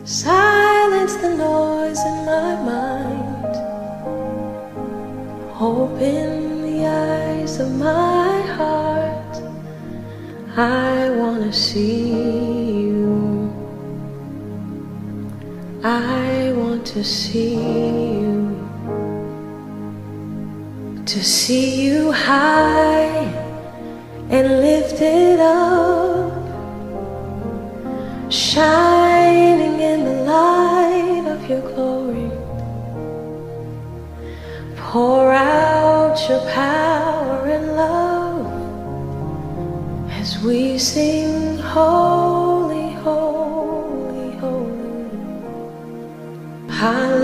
Silence the noise in my mind. Open the eyes of my heart. I wanna see you. I want to see you. To see you high and lifted up, shining in the light of your glory. Pour out your power and love as we sing holy, holy, holy. Hallelujah.